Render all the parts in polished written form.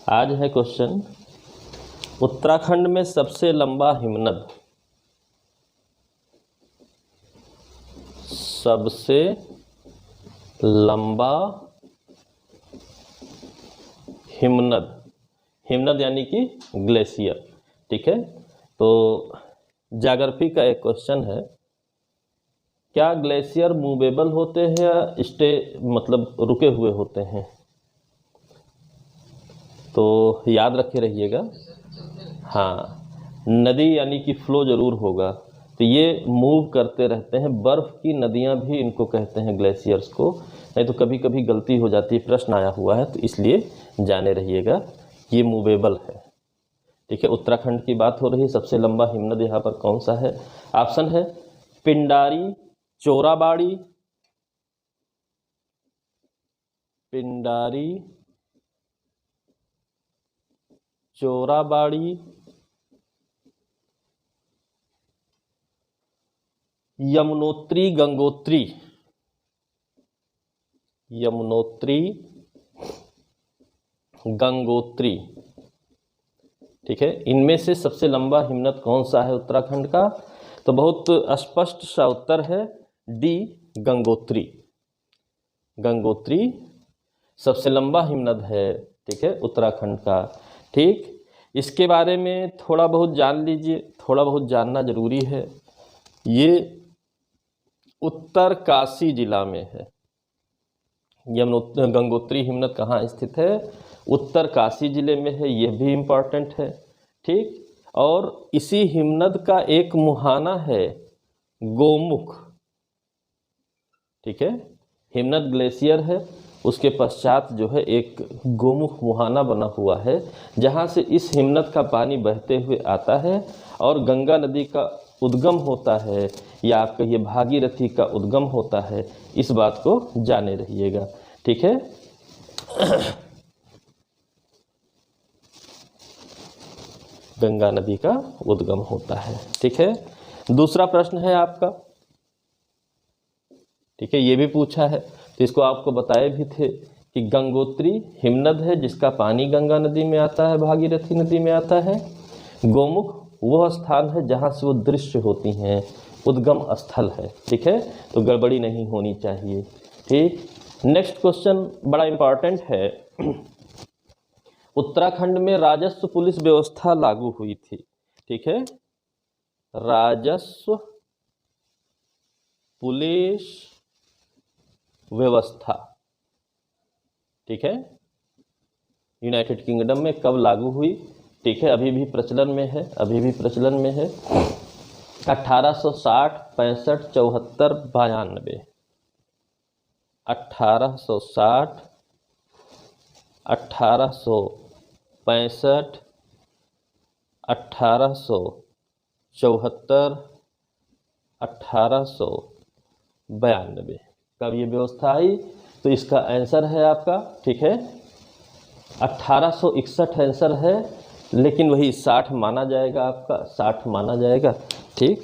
आज है क्वेश्चन, उत्तराखंड में सबसे लंबा हिमनद, सबसे लंबा हिमनद, हिमनद यानी कि ग्लेशियर। ठीक है, तो ज्योग्राफी का एक क्वेश्चन है, क्या ग्लेशियर मूवेबल होते हैं या स्टे मतलब रुके हुए होते हैं? तो याद रखे रहिएगा। हाँ, नदी यानी कि फ्लो जरूर होगा, तो ये मूव करते रहते हैं। बर्फ़ की नदियाँ भी इनको कहते हैं, ग्लेशियर्स को। नहीं तो कभी कभी गलती हो जाती है, प्रश्न आया हुआ है, तो इसलिए जाने रहिएगा ये मूवेबल है। ठीक है, उत्तराखंड की बात हो रही है। सबसे लंबा हिमनद यहाँ पर कौन सा है? ऑप्शन है पिंडारी, चोराबाड़ी, पिंडारी, चोराबाड़ी, यमुनोत्री, गंगोत्री। यमुनोत्री, गंगोत्री। ठीक है, इनमें से सबसे लंबा हिमनद कौन सा है उत्तराखंड का? तो बहुत स्पष्ट सा उत्तर है डी, गंगोत्री। गंगोत्री सबसे लंबा हिमनद है। ठीक है, उत्तराखंड का। ठीक, इसके बारे में थोड़ा बहुत जान लीजिए, थोड़ा बहुत जानना जरूरी है। ये उत्तरकाशी जिला में है। गंगोत्री हिमनद कहाँ स्थित है? उत्तरकाशी जिले में है, यह भी इम्पॉर्टेंट है। ठीक, और इसी हिमनद का एक मुहाना है गोमुख। ठीक है, हिमनद ग्लेशियर है, उसके पश्चात जो है एक गोमुख मुहाना बना हुआ है, जहाँ से इस हिमनद का पानी बहते हुए आता है और गंगा नदी का उद्गम होता है, या आप कहिए भागीरथी का उद्गम होता है। इस बात को जाने रहिएगा। ठीक है, गंगा नदी का उद्गम होता है। ठीक है, दूसरा प्रश्न है आपका। ठीक है, ये भी पूछा है, तो इसको आपको बताए भी थे कि गंगोत्री हिमनद है जिसका पानी गंगा नदी में आता है, भागीरथी नदी में आता है। गोमुख वह स्थान है जहाँ से वो दृश्य होती हैं, उद्गम स्थल है। ठीक है, तो गड़बड़ी नहीं होनी चाहिए। ठीक, नेक्स्ट क्वेश्चन बड़ा इंपॉर्टेंट है। उत्तराखंड में राजस्व पुलिस व्यवस्था लागू हुई थी। ठीक है, राजस्व पुलिस व्यवस्था। ठीक है, यूनाइटेड किंगडम में कब लागू हुई? ठीक है, अभी भी प्रचलन में है, अभी भी प्रचलन में है। 1860, 65, 74, 92। 1860, 1865, 1874, 1892 कब ये व्यवस्था आई? तो इसका आंसर है आपका, ठीक है, 1861 आंसर है, लेकिन वही 60 माना जाएगा, आपका 60 माना जाएगा। ठीक,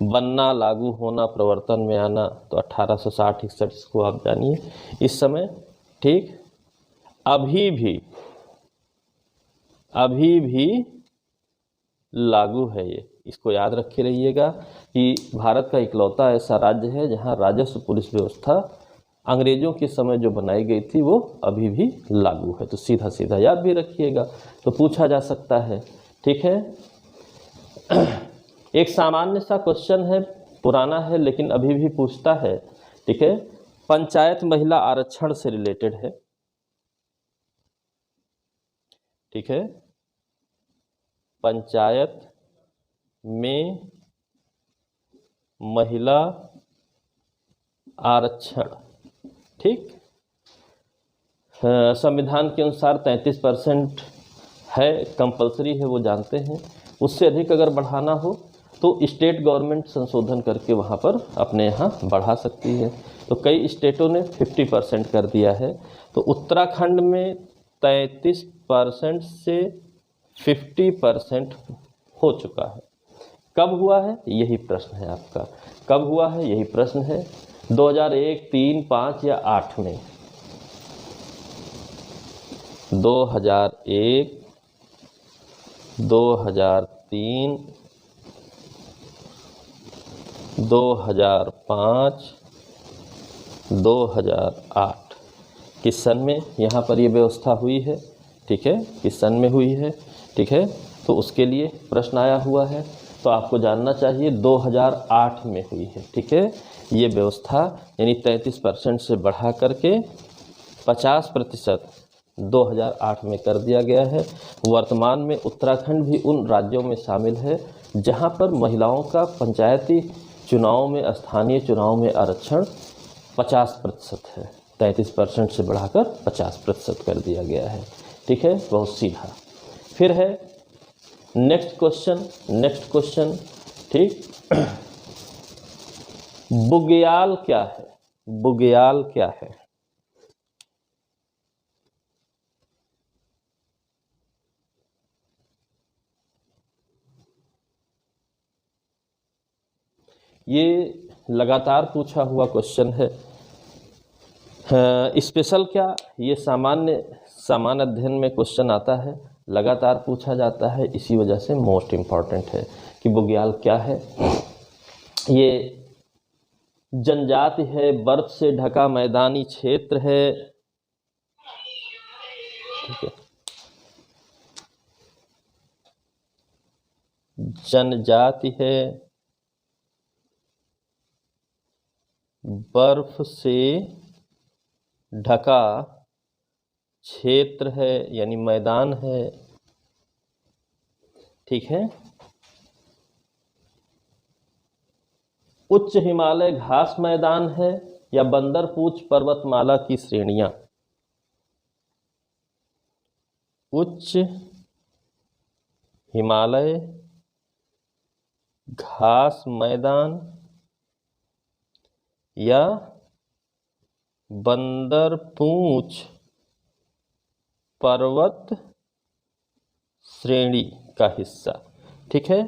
बनना, लागू होना, प्रवर्तन में आना, तो 1860-61 इसको आप जानिए इस समय। ठीक, अभी भी लागू है ये, इसको याद रखे रहिएगा कि भारत का इकलौता ऐसा राज्य है जहां राजस्व पुलिस व्यवस्था अंग्रेजों के समय जो बनाई गई थी वो अभी भी लागू है। तो सीधा सीधा याद भी रखिएगा, तो पूछा जा सकता है। ठीक है, एक सामान्य सा क्वेश्चन है, पुराना है लेकिन अभी भी पूछता है। ठीक है, पंचायत महिला आरक्षण से रिलेटेड है। ठीक है, पंचायत में महिला आरक्षण। ठीक, संविधान के अनुसार 33% है, कंपलसरी है, वो जानते हैं। उससे अधिक अगर बढ़ाना हो तो स्टेट गवर्नमेंट संशोधन करके वहाँ पर अपने यहाँ बढ़ा सकती है। तो कई स्टेटों ने 50% कर दिया है, तो उत्तराखंड में 33% से 50% हो चुका है। कब हुआ है यही प्रश्न है आपका, कब हुआ है यही प्रश्न है। 2001, 3, 5 या 8 में? 2001, 2003, 2005, 2008 किस सन में यहाँ पर ये व्यवस्था हुई है, ठीक है, किस सन में हुई है, ठीक है। तो उसके लिए प्रश्न आया हुआ है, तो आपको जानना चाहिए 2008 में हुई है, ठीक है। ये व्यवस्था यानी 33% से बढ़ा करके 50% 2008 में कर दिया गया है। वर्तमान में उत्तराखंड भी उन राज्यों में शामिल है जहां पर महिलाओं का पंचायती चुनाव में, स्थानीय चुनाव में आरक्षण 50% है। 33% से बढ़ाकर 50% कर दिया गया है, ठीक है, बहुत सीधा। फिर है नेक्स्ट क्वेश्चन, ठीक। बुग्याल क्या है? बुग्याल क्या है? ये लगातार पूछा हुआ क्वेश्चन है। स्पेशल क्या, ये सामान्य अध्ययन में क्वेश्चन आता है, लगातार पूछा जाता है, इसी वजह से मोस्ट इम्पॉर्टेंट है कि बुग्याल क्या है। ये जनजाति है, बर्फ से ढका मैदानी क्षेत्र है, ठीक है। जनजाति है, बर्फ से ढका क्षेत्र है यानी मैदान है, ठीक है। उच्च हिमालय घास मैदान है या बंदरपूछ पर्वतमाला की श्रेणियां? उच्च हिमालय घास मैदान या बंदरपूछ पर्वत श्रेणी का हिस्सा, ठीक है।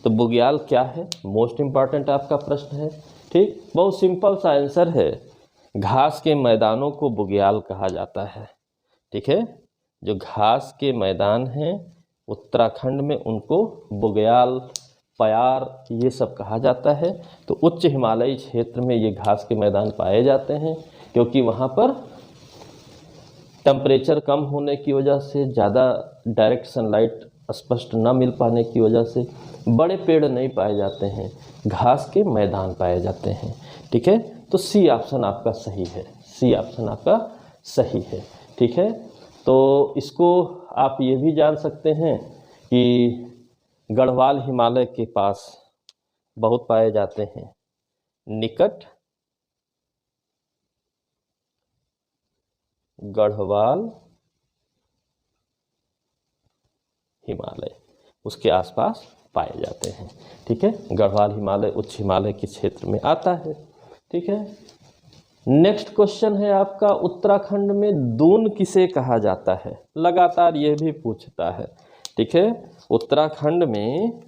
तो बुग्याल क्या है, मोस्ट इम्पॉर्टेंट आपका प्रश्न है, ठीक। बहुत सिंपल सा आंसर है, घास के मैदानों को बुग्याल कहा जाता है, ठीक है। जो घास के मैदान हैं उत्तराखंड में उनको बुग्याल, पयार, ये सब कहा जाता है। तो उच्च हिमालयी क्षेत्र में ये घास के मैदान पाए जाते हैं क्योंकि वहाँ पर टेम्परेचर कम होने की वजह से, ज़्यादा डायरेक्ट सनलाइट स्पष्ट न मिल पाने की वजह से बड़े पेड़ नहीं पाए जाते हैं, घास के मैदान पाए जाते हैं, ठीक है। तो सी ऑप्शन आपका सही है, सी ऑप्शन आपका सही है, ठीक है। तो इसको आप ये भी जान सकते हैं कि गढ़वाल हिमालय के पास बहुत पाए जाते हैं, निकट गढ़वाल हिमालय, उसके आसपास पाए जाते हैं, ठीक है। गढ़वाल हिमालय उच्च हिमालय के क्षेत्र में आता है, ठीक है। नेक्स्ट क्वेश्चन है आपका, उत्तराखंड में दून किसे कहा जाता है? लगातार यह भी पूछता है, ठीक है। उत्तराखंड में,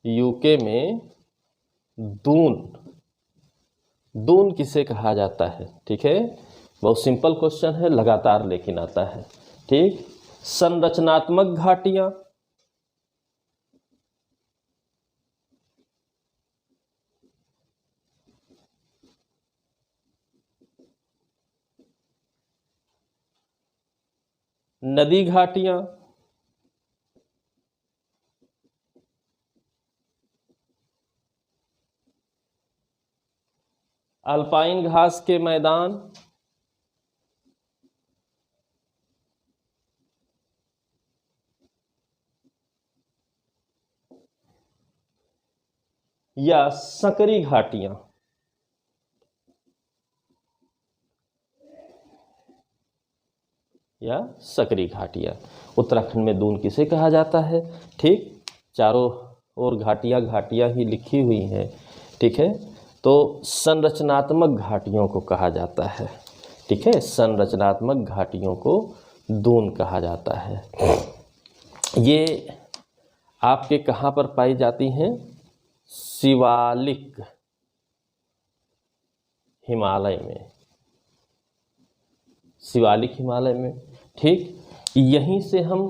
यूके में दून किसे कहा जाता है, ठीक है। बहुत सिंपल क्वेश्चन है, लगातार लेकिन आता है, ठीक। संरचनात्मक घाटियां, नदी घाटियां, अल्पाइन घास के मैदान, या सकरी घाटियां? या सकरी घाटियां। उत्तराखंड में दून किसे कहा जाता है, ठीक। चारों ओर घाटियां ही लिखी हुई हैं, ठीक है। तो संरचनात्मक घाटियों को कहा जाता है, ठीक है। संरचनात्मक घाटियों को दून कहा जाता है। ये आपके कहाँ पर पाई जाती हैं? शिवालिक हिमालय में, शिवालिक हिमालय में। ठीक, यहीं से हम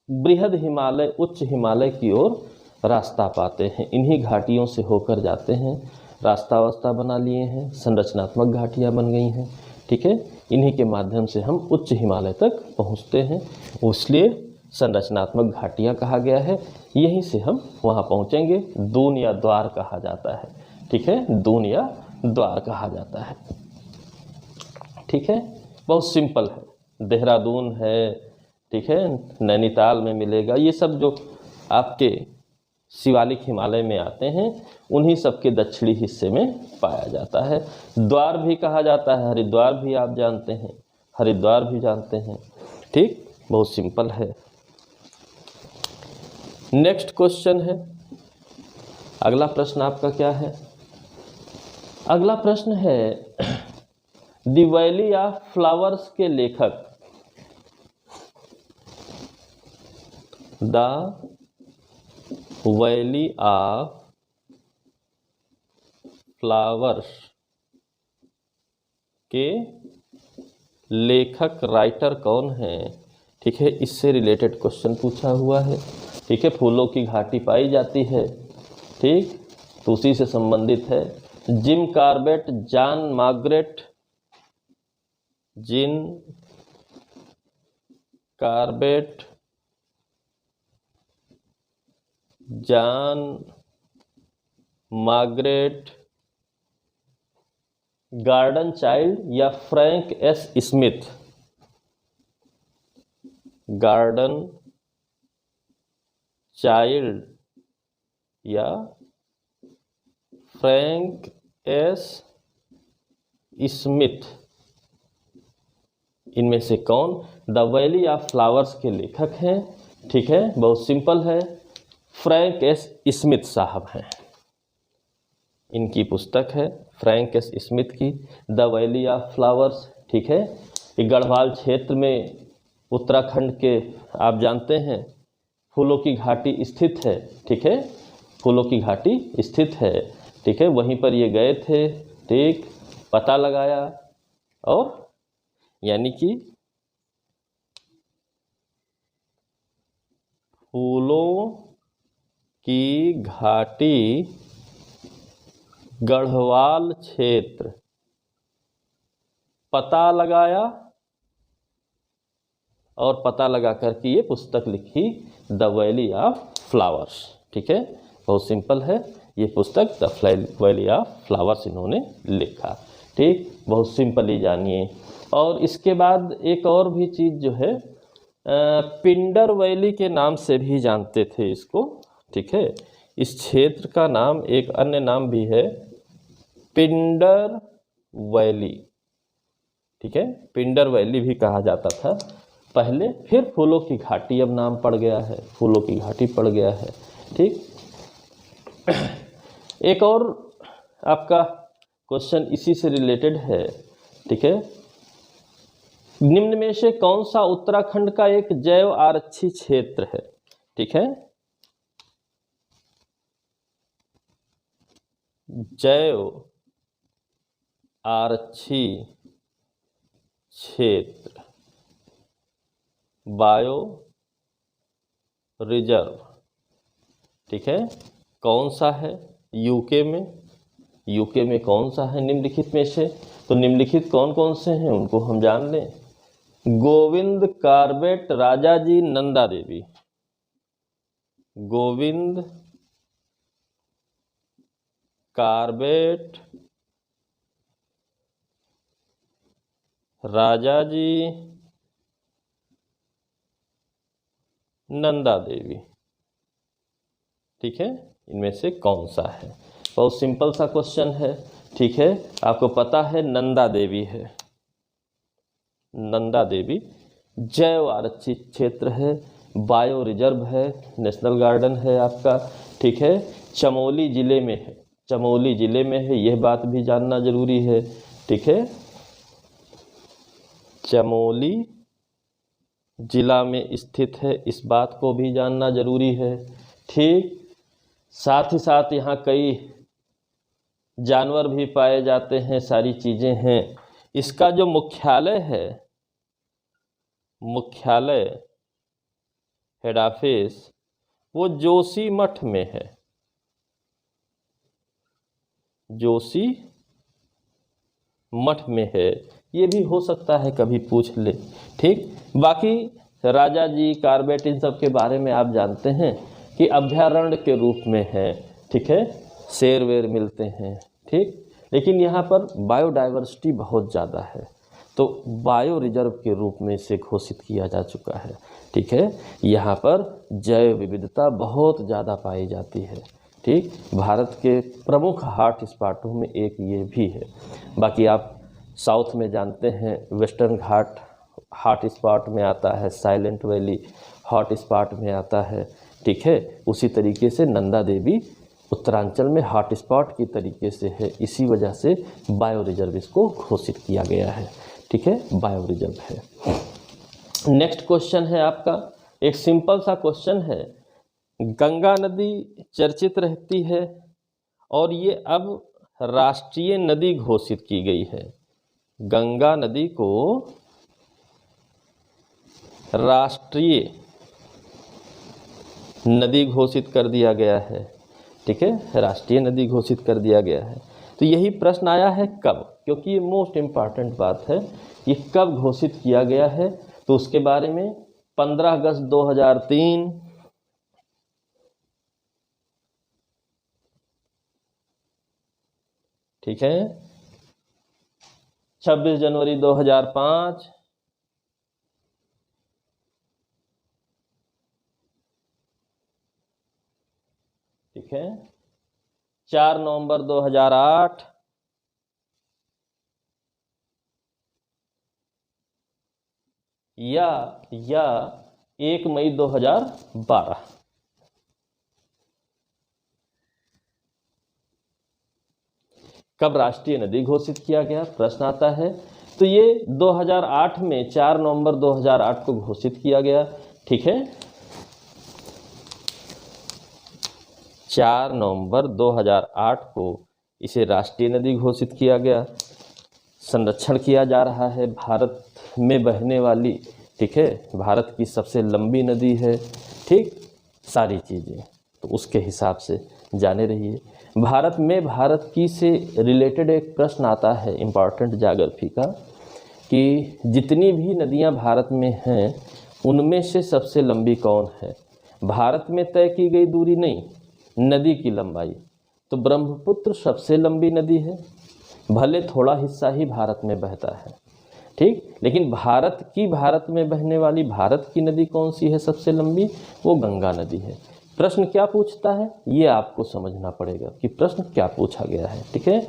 बृहद हिमालय, उच्च हिमालय की ओर रास्ता पाते हैं। इन्हीं घाटियों से होकर जाते हैं, रास्ता वास्ता बना लिए हैं, संरचनात्मक घाटियाँ बन गई हैं। ठीक है, इन्हीं के माध्यम से हम उच्च हिमालय तक पहुँचते हैं, इसलिए संरचनात्मक घाटियाँ कहा गया है। यहीं से हम वहाँ पहुँचेंगे। दून या द्वार कहा जाता है। ठीक है, दून या द्वार कहा जाता है। ठीक है, बहुत सिंपल है। देहरादून है, ठीक है, नैनीताल में मिलेगा। ये सब जो आपके शिवालिक हिमालय में आते हैं, उन्हीं सब के दक्षिणी हिस्से में पाया जाता है। द्वार भी कहा जाता है, हरिद्वार भी आप जानते हैं, हरिद्वार भी जानते हैं। ठीक, बहुत सिंपल है। नेक्स्ट क्वेश्चन है, अगला प्रश्न आपका क्या है? अगला प्रश्न है, द वैली ऑफ फ्लावर्स के लेखक, द वैली ऑफ फ्लावर्स के लेखक, राइटर कौन है? ठीक है, इससे रिलेटेड क्वेश्चन पूछा हुआ है। ठीक है, फूलों की घाटी पाई जाती है, ठीक, तो उसी से संबंधित है। Jim Corbett, John Margaret, Jim Corbett, John Margaret, Gordon Childe या Frank S Smith? Gordon Childe या फ्रैंक एस स्मिथ, इनमें से कौन द वैली ऑफ फ्लावर्स के लेखक हैं? ठीक है, बहुत सिंपल है, फ्रैंक एस स्मिथ साहब हैं। इनकी पुस्तक है फ्रैंक एस स्मिथ की, द वैली ऑफ फ्लावर्स। ठीक है, ये गढ़वाल क्षेत्र में, उत्तराखंड के, आप जानते हैं, फूलों की घाटी स्थित है। ठीक है, फूलों की घाटी स्थित है। ठीक है, वहीं पर ये गए थे। ठीक, पता लगाया, और यानी कि फूलों की घाटी गढ़वाल क्षेत्र पता लगाया, और पता लगा करके ये पुस्तक लिखी, द वैली ऑफ फ्लावर्स। ठीक है, बहुत सिंपल है, ये पुस्तक द वैली ऑफ फ्लावर्स इन्होंने लिखा। ठीक, बहुत सिंपली जानिए। और इसके बाद एक और भी चीज़ जो है, पिंडर वैली के नाम से भी जानते थे इसको। ठीक है, इस क्षेत्र का नाम, एक अन्य नाम भी है पिंडर वैली। ठीक है, पिंडर वैली भी कहा जाता था पहले, फिर फूलों की घाटी अब नाम पड़ गया है, फूलों की घाटी पड़ गया है। ठीक, एक और आपका क्वेश्चन इसी से रिलेटेड है। ठीक है, निम्न में से कौन सा उत्तराखंड का एक जैव आरक्षी क्षेत्र है? ठीक है, जैव आरक्षी क्षेत्र, बायो रिजर्व। ठीक है, कौन सा है? यूके में। यूके में कौन सा है निम्नलिखित में से? तो निम्नलिखित कौन कौन से हैं उनको हम जान लें। गोविंद कार्बेट, राजाजी, नंदा देवी। गोविंद कार्बेट, राजाजी, नंदा देवी। ठीक है, इनमें से कौन सा है? बहुत सिंपल सा क्वेश्चन है। ठीक है, आपको पता है नंदा देवी है। नंदा देवी जैव आरक्षित क्षेत्र है, बायो रिजर्व है, नेशनल गार्डन है आपका। ठीक है, चमोली जिले में है, चमोली जिले में है, यह बात भी जानना जरूरी है। ठीक है, चमोली जिला में स्थित है, इस बात को भी जानना जरूरी है। ठीक, साथ ही साथ यहाँ कई जानवर भी पाए जाते हैं, सारी चीज़ें हैं। इसका जो मुख्यालय है मुख्यालय हेड ऑफिस वो जोशीमठ में है। जोशी मठ में है, ये भी हो सकता है कभी पूछ ले। ठीक, बाकी राजा जी, कार्बेट, इन सब के बारे में आप जानते हैं कि अभयारण्य के रूप में है। ठीक है, शेर वेर मिलते हैं। ठीक, लेकिन यहाँ पर बायोडाइवर्सिटी बहुत ज़्यादा है, तो बायो रिजर्व के रूप में इसे घोषित किया जा चुका है। ठीक है, यहाँ पर जैव विविधता बहुत ज़्यादा पाई जाती है। ठीक, भारत के प्रमुख हॉट स्पॉटों में एक ये भी है। बाकी आप साउथ में जानते हैं वेस्टर्न घाट हॉट स्पॉट में आता है, साइलेंट वैली हॉट स्पॉट में आता है। ठीक है, उसी तरीके से नंदा देवी उत्तरांचल में हॉट स्पॉट की तरीके से है, इसी वजह से बायो रिजर्व इसको घोषित किया गया है। ठीक है, बायो रिजर्व है। नेक्स्ट क्वेश्चन है आपका, एक सिंपल सा क्वेश्चन है। गंगा नदी चर्चित रहती है और ये अब राष्ट्रीय नदी घोषित की गई है। गंगा नदी को राष्ट्रीय नदी घोषित कर दिया गया है। ठीक है, राष्ट्रीय नदी घोषित कर दिया गया है। तो यही प्रश्न आया है कब, क्योंकि ये मोस्ट इम्पॉर्टेंट बात है, ये कब घोषित किया गया है। तो उसके बारे में 15 अगस्त 2003, ठीक है, 26 जनवरी 2005, ठीक है, 4 नवंबर 2008, या 1 मई 2012। कब राष्ट्रीय नदी घोषित किया गया, प्रश्न आता है। तो ये 2008 में 4 नवंबर 2008 को घोषित किया गया। ठीक है, 4 नवंबर 2008 को इसे राष्ट्रीय नदी घोषित किया गया। संरक्षण किया जा रहा है, भारत में बहने वाली, ठीक है, भारत की सबसे लंबी नदी है। ठीक, सारी चीज़ें तो उसके हिसाब से जाने रहिए। भारत में भारत की से रिलेटेड एक प्रश्न आता है इम्पॉर्टेंट ज्योग्राफी का, कि जितनी भी नदियां भारत में हैं उनमें से सबसे लंबी कौन है। भारत में तय की गई दूरी नहीं, नदी की लंबाई। तो ब्रह्मपुत्र सबसे लंबी नदी है, भले थोड़ा हिस्सा ही भारत में बहता है। ठीक, लेकिन भारत में बहने वाली भारत की नदी कौन सी है सबसे लंबी, वो गंगा नदी है। प्रश्न क्या पूछता है ये आपको समझना पड़ेगा कि प्रश्न क्या पूछा गया है। ठीक है,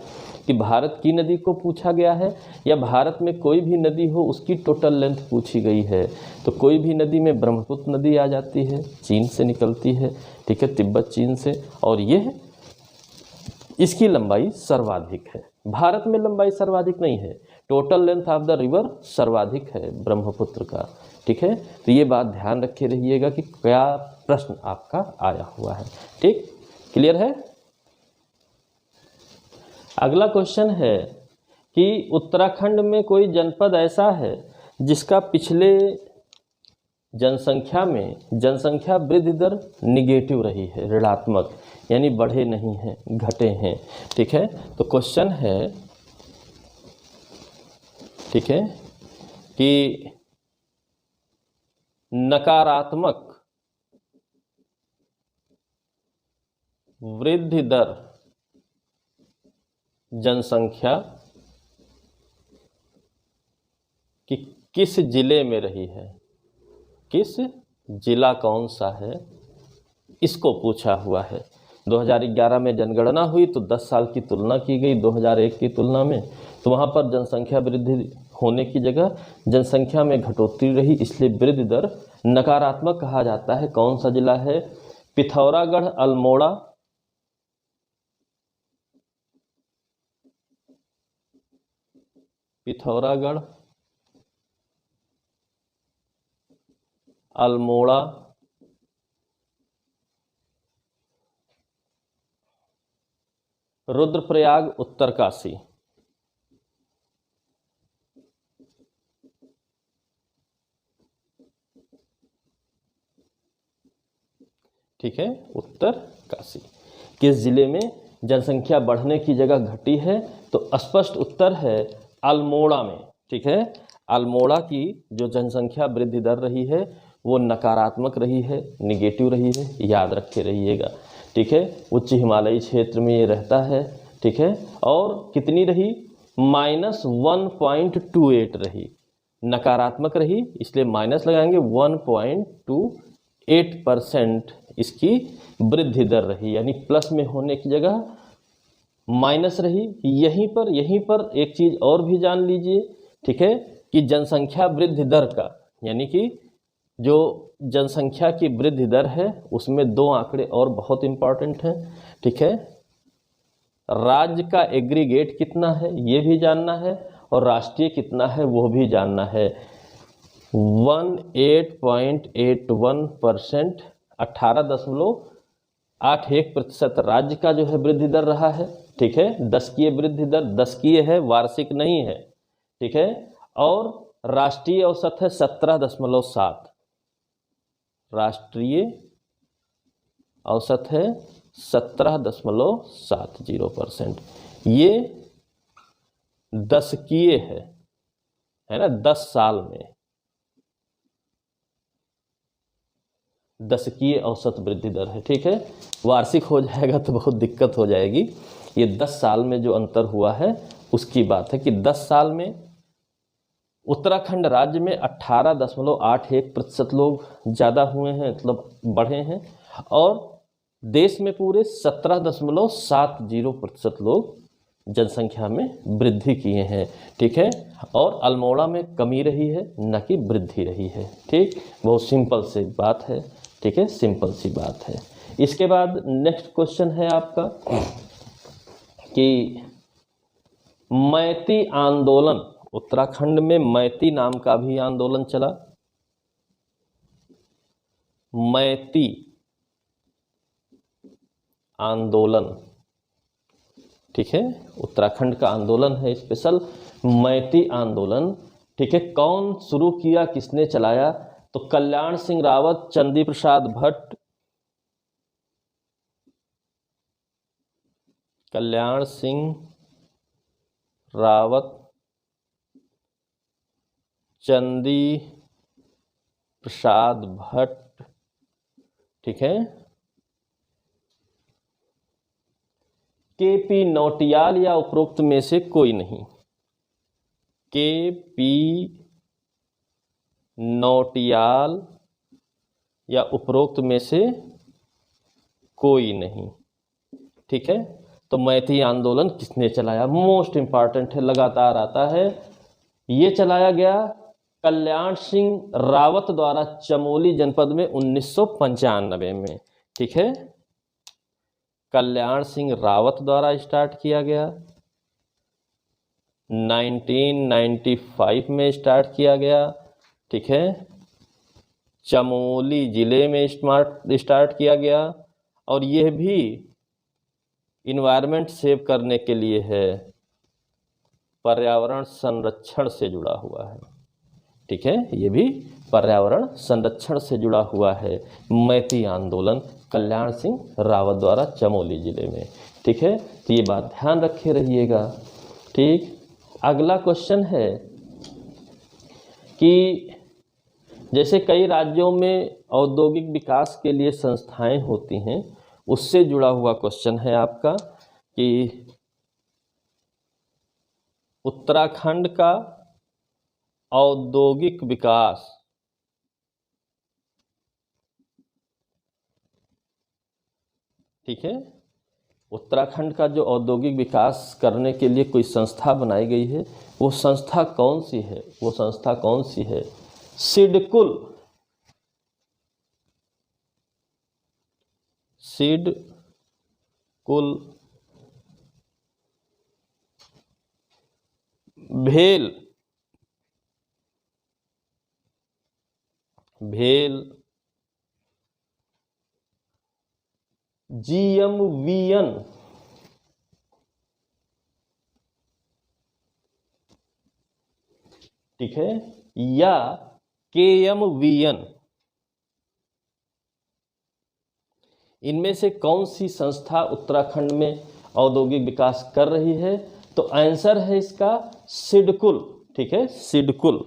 कि भारत की नदी को पूछा गया है या भारत में कोई भी नदी हो उसकी टोटल लेंथ पूछी गई है। तो कोई भी नदी में ब्रह्मपुत्र नदी आ जाती है, चीन से निकलती है। ठीक है, तिब्बत चीन से, और ये इसकी लंबाई सर्वाधिक है। भारत में लंबाई सर्वाधिक नहीं है, total length of the river सर्वाधिक है ब्रह्मपुत्र का। ठीक है, तो ये बात ध्यान रखे रहिएगा कि क्या प्रश्न आपका आया हुआ है। ठीक, क्लियर है। अगला क्वेश्चन है कि उत्तराखंड में कोई जनपद ऐसा है जिसका पिछले जनसंख्या वृद्धि दर निगेटिव रही है, ऋणात्मक, यानी बढ़े नहीं हैं, घटे हैं। ठीक है, तो क्वेश्चन है, ठीक है, कि नकारात्मक वृद्धि दर जनसंख्या कि किस जिले में रही है, किस जिला कौन सा है, इसको पूछा हुआ है। 2011 में जनगणना हुई तो 10 साल की तुलना की गई 2001 की तुलना में, तो वहाँ पर जनसंख्या वृद्धि होने की जगह जनसंख्या में घटोतरी रही, इसलिए वृद्धि दर नकारात्मक कहा जाता है। कौन सा जिला है, पिथौरागढ़, अल्मोड़ा, पिथौरागढ़, अल्मोड़ा, रुद्रप्रयाग, उत्तरकाशी। ठीक है, उत्तरकाशी। किस जिले में जनसंख्या बढ़ने की जगह घटी है? तो स्पष्ट उत्तर है अल्मोड़ा में। ठीक है, अल्मोड़ा की जो जनसंख्या वृद्धि दर रही है वो नकारात्मक रही है, निगेटिव रही है, याद रखे रहिएगा। ठीक है, उच्च हिमालयी क्षेत्र में ये रहता है। ठीक है, और कितनी रही? -1.28 रही, नकारात्मक रही, इसलिए माइनस लगाएंगे। 1.28% इसकी वृद्धि दर रही, यानी प्लस में होने की जगह माइनस रही। यहीं पर एक चीज़ और भी जान लीजिए। ठीक है, कि जनसंख्या वृद्धि दर का, यानी कि जो जनसंख्या की वृद्धि दर है उसमें दो आंकड़े और बहुत इंपॉर्टेंट हैं। ठीक है, राज्य का एग्रीगेट कितना है ये भी जानना है, और राष्ट्रीय कितना है वो भी जानना है। 18.81%, 18.81% राज्य का जो है वृद्धि दर रहा है। ठीक है, दशकीय वृद्धि दर, दशकीय है, वार्षिक नहीं है। ठीक है, और राष्ट्रीय औसत है 17.7, राष्ट्रीय औसत है 17.70%। ये दशकीय है ना, 10 साल में दशकीय औसत वृद्धि दर है। ठीक है, वार्षिक हो जाएगा तो बहुत दिक्कत हो जाएगी। ये 10 साल में जो अंतर हुआ है उसकी बात है कि 10 साल में उत्तराखंड राज्य में 18.81% लोग ज़्यादा हुए हैं, मतलब बढ़े हैं, और देश में पूरे 17.70% लोग जनसंख्या में वृद्धि किए हैं। ठीक है, और अल्मोड़ा में कमी रही है, न कि वृद्धि रही है। ठीक, बहुत सिंपल सी बात है। ठीक है, सिंपल सी बात है। इसके बाद नेक्स्ट क्वेश्चन है आपका कि मैती आंदोलन, उत्तराखंड में मैती नाम का भी आंदोलन चला। मैती आंदोलन, ठीक है, उत्तराखंड का आंदोलन है स्पेशल, मैती आंदोलन। ठीक है, कौन शुरू किया, किसने चलाया? तो कल्याण सिंह रावत, चंदी प्रसाद भट्ट, कल्याण सिंह रावत, चंदी प्रसाद भट्ट। ठीक है, केपी नौटियाल या उपरोक्त में से कोई नहीं। केपी नौटियाल या उपरोक्त में से कोई नहीं। ठीक है, तो मैती आंदोलन किसने चलाया? मोस्ट इंपॉर्टेंट है, लगातार आता है। ये चलाया गया कल्याण सिंह रावत द्वारा चमोली जनपद में 1995 में। ठीक है, कल्याण सिंह रावत द्वारा स्टार्ट किया गया, 1995 में स्टार्ट किया गया। ठीक है, चमोली जिले में स्टार्ट किया गया, और यह भी इन्वायरमेंट सेव करने के लिए है, पर्यावरण संरक्षण से जुड़ा हुआ है। ठीक है, ये भी पर्यावरण संरक्षण से जुड़ा हुआ है। मैती आंदोलन कल्याण सिंह रावत द्वारा चमोली जिले में। ठीक है, तो ये बात ध्यान रखे रहिएगा। ठीक, अगला क्वेश्चन है कि जैसे कई राज्यों में औद्योगिक विकास के लिए संस्थाएं होती हैं, उससे जुड़ा हुआ क्वेश्चन है आपका कि उत्तराखंड का औद्योगिक विकास ठीक है, उत्तराखंड का जो औद्योगिक विकास करने के लिए कोई संस्था बनाई गई है, वो संस्था कौन सी है? वो संस्था कौन सी है? सिडकुल, सिडकुल भेल, GMVN, ठीक है, या KMVN, इनमें से कौन सी संस्था उत्तराखंड में औद्योगिक विकास कर रही है? तो आंसर है इसका सिडकुल। ठीक है, सिडकुल।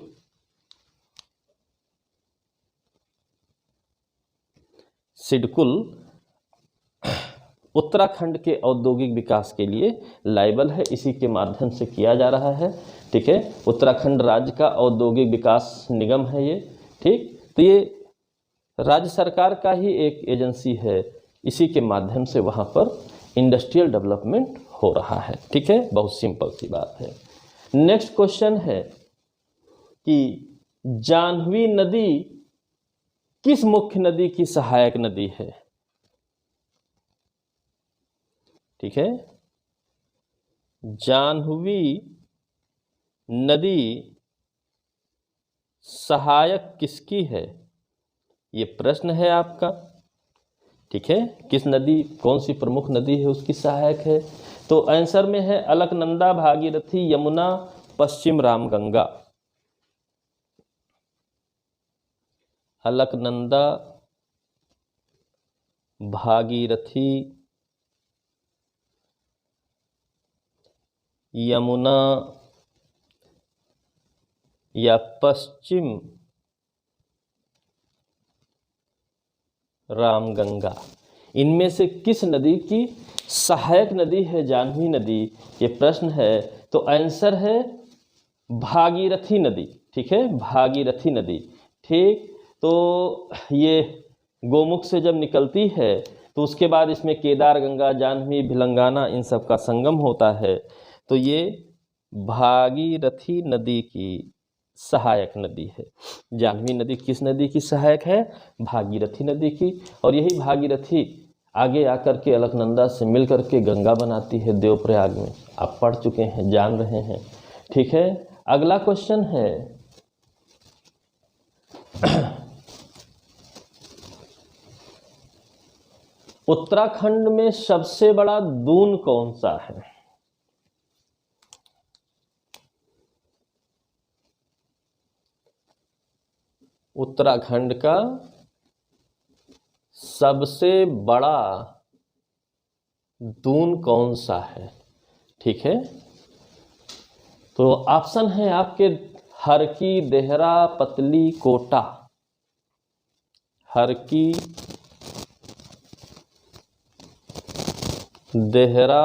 सिडकुल उत्तराखंड के औद्योगिक विकास के लिए लायबल है, इसी के माध्यम से किया जा रहा है। ठीक है, उत्तराखंड राज्य का औद्योगिक विकास निगम है ये। ठीक, तो ये राज्य सरकार का ही एक एजेंसी है, इसी के माध्यम से वहाँ पर इंडस्ट्रियल डेवलपमेंट हो रहा है। ठीक है, बहुत सिंपल सी बात है। नेक्स्ट क्वेश्चन है कि जाह्नवी नदी किस मुख्य नदी की सहायक नदी है? ठीक है, जाह्नवी नदी सहायक किसकी है, ये प्रश्न है आपका। ठीक है, किस नदी, कौन सी प्रमुख नदी है उसकी सहायक है? तो आंसर में है अलकनंदा, भागीरथी, यमुना, पश्चिम रामगंगा। अलकनंदा, भागीरथी, यमुना या पश्चिम रामगंगा, इनमें से किस नदी की सहायक नदी है जाह्नवी नदी, ये प्रश्न है। तो आंसर है भागीरथी नदी। ठीक है, भागीरथी नदी। ठीक, तो ये गोमुख से जब निकलती है तो उसके बाद इसमें केदार गंगा, जाह्नवी, भिलंगाना, इन सब का संगम होता है। तो ये भागीरथी नदी की सहायक नदी है। जाह्नवी नदी किस नदी की सहायक है? भागीरथी नदी की। और यही भागीरथी आगे आकर के अलकनंदा से मिल करके गंगा बनाती है देवप्रयाग में। आप पढ़ चुके हैं, जान रहे हैं। ठीक है, अगला क्वेश्चन है उत्तराखंड में सबसे बड़ा दून कौन सा है? उत्तराखंड का सबसे बड़ा दून कौन सा है? ठीक है, तो ऑप्शन है आपके हरकी, देहरा, पतली, कोटा। हरकी, देहरा,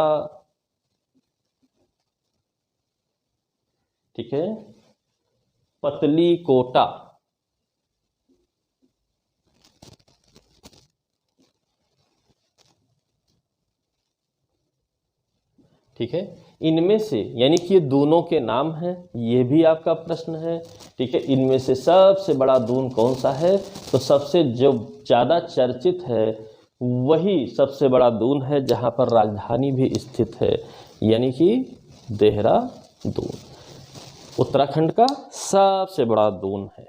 ठीक है, पतली, कोटा। ठीक है, इनमें से, यानी कि ये दोनों के नाम हैं, ये भी आपका प्रश्न है। ठीक है, इनमें से सबसे बड़ा दून कौन सा है? तो सबसे जो ज़्यादा चर्चित है वही सबसे बड़ा दून है, जहाँ पर राजधानी भी स्थित है, यानी कि देहरादून उत्तराखंड का सबसे बड़ा दून है।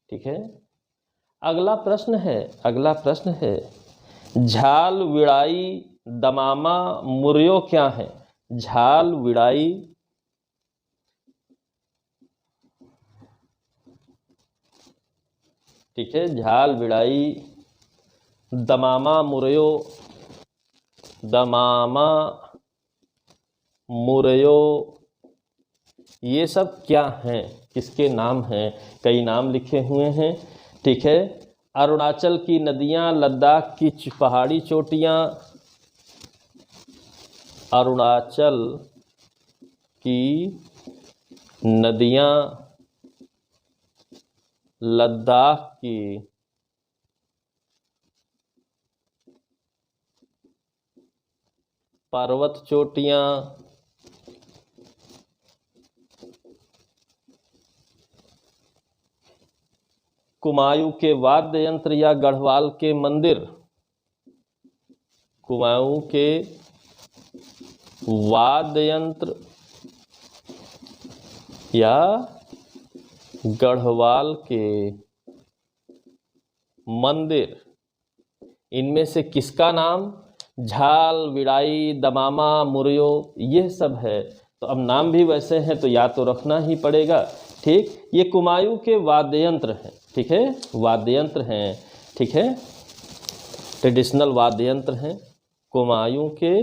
ठीक है, अगला प्रश्न है झाल, विड़ाई, दमामा, मुरयो क्या है? झाल, विड़ाई, ठीक है, झाल, विड़ाई, दमामा, मुरयो, दमामा, मुरयो, ये सब क्या हैं, किसके नाम हैं? कई नाम लिखे हुए हैं। ठीक है, अरुणाचल की नदियां, लद्दाख की पहाड़ी चोटियां, अरुणाचल की नदियां, लद्दाख की पर्वत चोटियां, कुमायूं के वाद्य यंत्र या गढ़वाल के मंदिर। कुमायूं के वाद्य यंत्र या गढ़वाल के मंदिर, इनमें से किसका नाम झाल, विड़ाई, दमामा, मुरयो, ये सब है। तो अब नाम भी वैसे हैं तो याद तो रखना ही पड़ेगा। ठीक, ये कुमायूं के वाद्य यंत्र हैं, ठीक है, वाद्य यंत्र हैं, ठीक है, ट्रेडिशनल वाद्य यंत्र हैं, कुमायूं के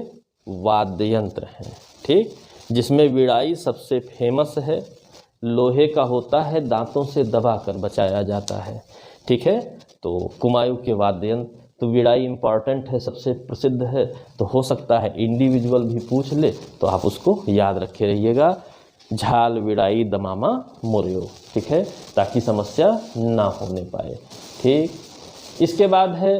वाद्य यंत्र हैं, ठीक, जिसमें विड़ाई सबसे फेमस है, लोहे का होता है, दांतों से दबाकर बचाया जाता है, ठीक है। तो कुमायूं के वाद्य यंत्र, तो विड़ाई इंपॉर्टेंट है, सबसे प्रसिद्ध है, तो हो सकता है इंडिविजुअल भी पूछ ले तो आप उसको याद रखे रहिएगा, झाल, विड़ाई, दमामा, मोरियो, ठीक है, ताकि समस्या ना होने पाए, ठीक। इसके बाद है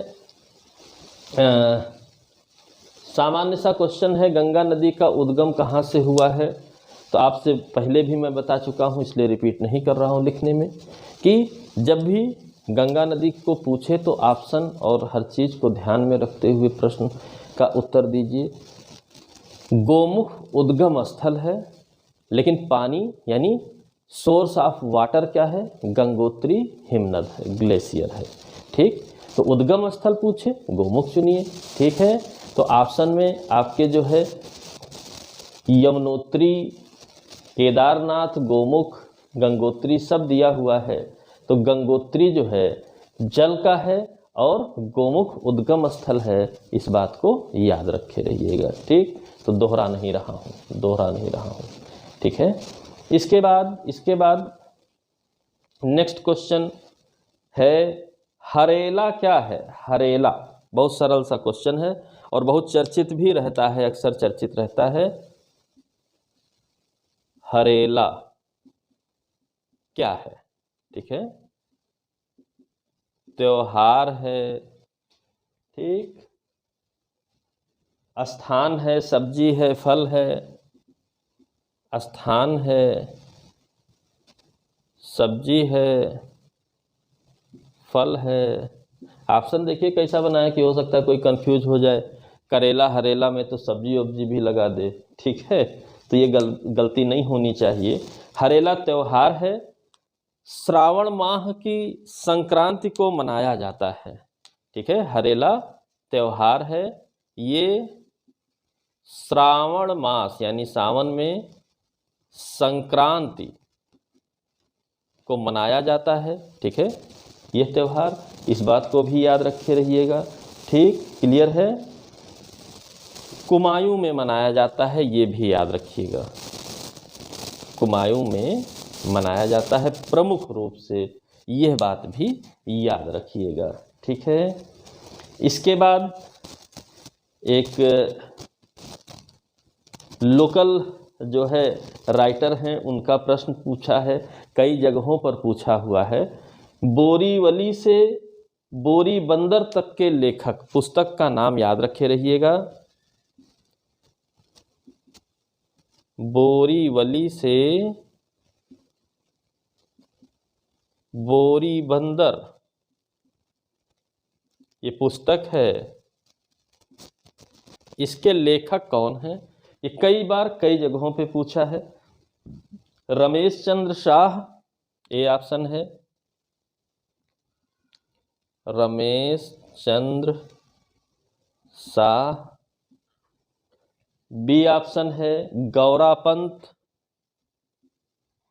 सामान्य सा क्वेश्चन है, गंगा नदी का उद्गम कहाँ से हुआ है। तो आपसे पहले भी मैं बता चुका हूँ, इसलिए रिपीट नहीं कर रहा हूँ लिखने में, कि जब भी गंगा नदी को पूछे तो ऑप्शन और हर चीज़ को ध्यान में रखते हुए प्रश्न का उत्तर दीजिए। गोमुख उद्गम स्थल है, लेकिन पानी यानी सोर्स ऑफ वाटर क्या है, गंगोत्री हिमनद है, ग्लेशियर है, ठीक। तो उद्गम स्थल पूछे, गोमुख चुनिए, ठीक है। तो ऑप्शन में आपके जो है यमुनोत्री, केदारनाथ, गोमुख, गंगोत्री सब दिया हुआ है। तो गंगोत्री जो है जल का है और गोमुख उद्गम स्थल है, इस बात को याद रखे रहिएगा, ठीक। तो दोहरा नहीं रहा हूँ, ठीक है। इसके बाद नेक्स्ट क्वेश्चन है, हरेला क्या है। हरेला बहुत सरल सा क्वेश्चन है और बहुत चर्चित भी रहता है, अक्सर चर्चित रहता है। हरेला क्या है, ठीक है, त्योहार है, ठीक, स्थान है, सब्जी है, फल है, स्थान है, सब्जी है, फल है। ऑप्शन देखिए कैसा बनाया कि हो सकता है कोई कंफ्यूज हो जाए, करेला हरेला में तो सब्जी वब्जी भी लगा दे, ठीक है, तो ये गलती नहीं होनी चाहिए। हरेला त्योहार है, श्रावण माह की संक्रांति को मनाया जाता है, ठीक है। हरेला त्योहार है, ये श्रावण मास यानी सावन में संक्रांति को मनाया जाता है, ठीक है, यह त्यौहार, इस बात को भी याद रखे रहिएगा, ठीक, क्लियर है। कुमायूं में मनाया जाता है, ये भी याद रखिएगा, कुमायूं में मनाया जाता है प्रमुख रूप से, यह बात भी याद रखिएगा, ठीक है। इसके बाद एक लोकल जो है राइटर हैं, उनका प्रश्न पूछा है, कई जगहों पर पूछा हुआ है, बोरीवली से बोरी बंदर तक के लेखक, पुस्तक का नाम याद रखे रहिएगा। बोरीवली से बोरी बंदर, ये पुस्तक है, इसके लेखक कौन हैं, ये कई बार कई जगहों पे पूछा है। रमेश चंद्र शाह ए ऑप्शन है, रमेश चंद्र शाह। बी ऑप्शन है गौरापंत,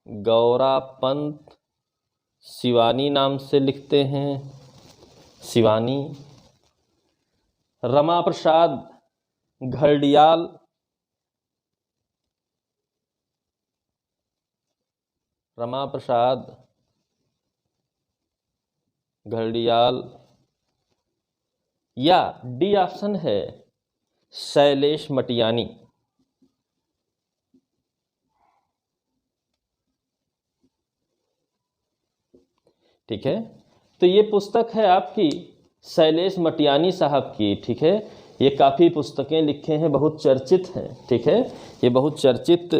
गौरापंत शिवानी नाम से लिखते हैं, शिवानी। रमा प्रसाद घड़ियाल, रमा प्रसाद घड़ियाल, या डी ऑप्शन है शैलेश मटियानी, ठीक है। तो ये पुस्तक है आपकी शैलेश मटियानी साहब की, ठीक है, ये काफ़ी पुस्तकें लिखे हैं, बहुत चर्चित हैं, ठीक है, ये बहुत चर्चित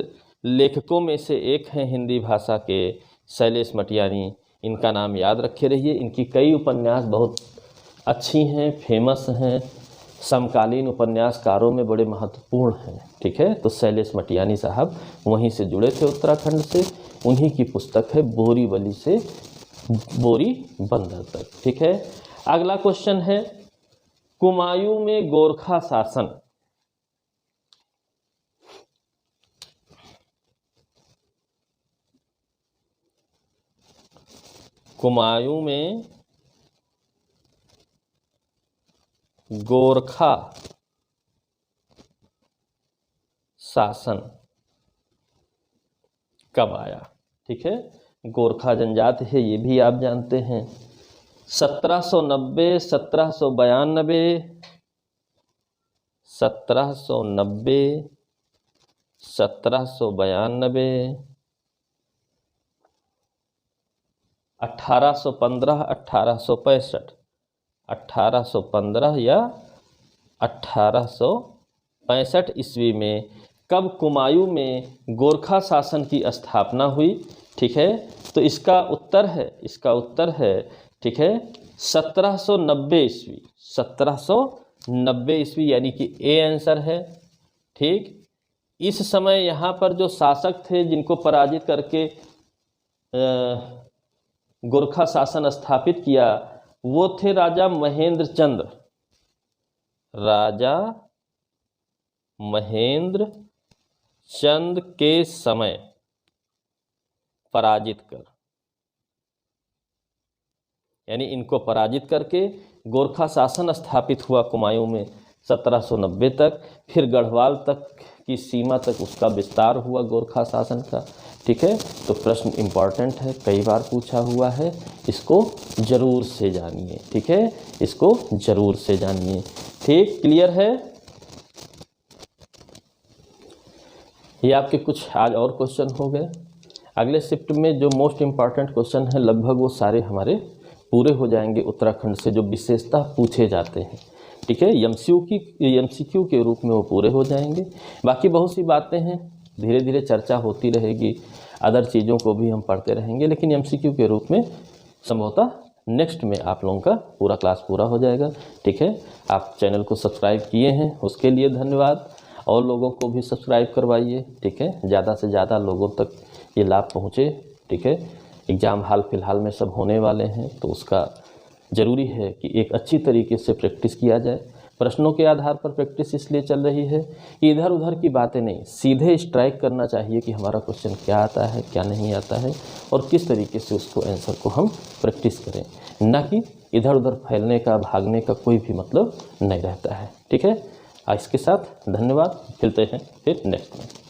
लेखकों में से एक हैं हिंदी भाषा के, शैलेश मटियानी, इनका नाम याद रखे रहिए। इनकी कई उपन्यास बहुत अच्छी हैं, फेमस हैं, समकालीन उपन्यासकारों में बड़े महत्वपूर्ण हैं, ठीक है। तो शैलेश मटियानी साहब वहीं से जुड़े थे, उत्तराखंड से, उन्हीं की पुस्तक है बोरीवली से बोरी बंदर तक, ठीक है। अगला क्वेश्चन है, कुमायूं में गोरखा शासन, कुमायूं में गोरखा शासन कब आया? ठीक है, गोरखा जनजाति है, ये भी आप जानते हैं। 1790, 1792, 1790, 1792, 1815, 1865, 1815 या 1865 ईस्वी में कब कुमायूं में गोरखा शासन की स्थापना हुई? ठीक है, तो इसका उत्तर है ठीक है 1790 ईस्वी, 1790 ईस्वी, यानी कि ए आंसर है। ठीक, इस समय यहाँ पर जो शासक थे जिनको पराजित करके गोरखा शासन स्थापित किया, वो थे राजा महेंद्र चंद्र। राजा महेंद्र चंद के समय पराजित कर, यानी इनको पराजित करके गोरखा शासन स्थापित हुआ कुमायूं में 1790 तक। फिर गढ़वाल तक की सीमा तक उसका विस्तार हुआ गोरखा शासन का। ठीक है, तो प्रश्न इम्पॉर्टेंट है, कई बार पूछा हुआ है, इसको जरूर से जानिए। ठीक है, इसको जरूर से जानिए। ठीक, क्लियर है? ये आपके कुछ आज और क्वेश्चन हो गए। अगले शिफ्ट में जो मोस्ट इम्पॉर्टेंट क्वेश्चन है लगभग वो सारे हमारे पूरे हो जाएंगे उत्तराखंड से, जो विशेषतः पूछे जाते हैं। ठीक है, एमसीक्यू के रूप में वो पूरे हो जाएंगे। बाकी बहुत सी बातें हैं, धीरे धीरे चर्चा होती रहेगी, अदर चीज़ों को भी हम पढ़ते रहेंगे, लेकिन एमसीक्यू के रूप में संभवतः नेक्स्ट में आप लोगों का पूरा क्लास पूरा हो जाएगा। ठीक है, आप चैनल को सब्सक्राइब किए हैं उसके लिए धन्यवाद, और लोगों को भी सब्सक्राइब करवाइए। ठीक है, ज़्यादा से ज़्यादा लोगों तक ये लाभ पहुँचे। ठीक है, एग्ज़ाम हाल फिलहाल में सब होने वाले हैं, तो उसका ज़रूरी है कि एक अच्छी तरीके से प्रैक्टिस किया जाए। प्रश्नों के आधार पर प्रैक्टिस इसलिए चल रही है कि इधर उधर की बातें नहीं, सीधे स्ट्राइक करना चाहिए कि हमारा क्वेश्चन क्या आता है, क्या नहीं आता है, और किस तरीके से उसको आंसर को हम प्रैक्टिस करें, ना कि इधर उधर फैलने का, भागने का कोई भी मतलब नहीं रहता है। ठीक है, इसके साथ धन्यवाद, मिलते हैं फिर नेक्स्ट में।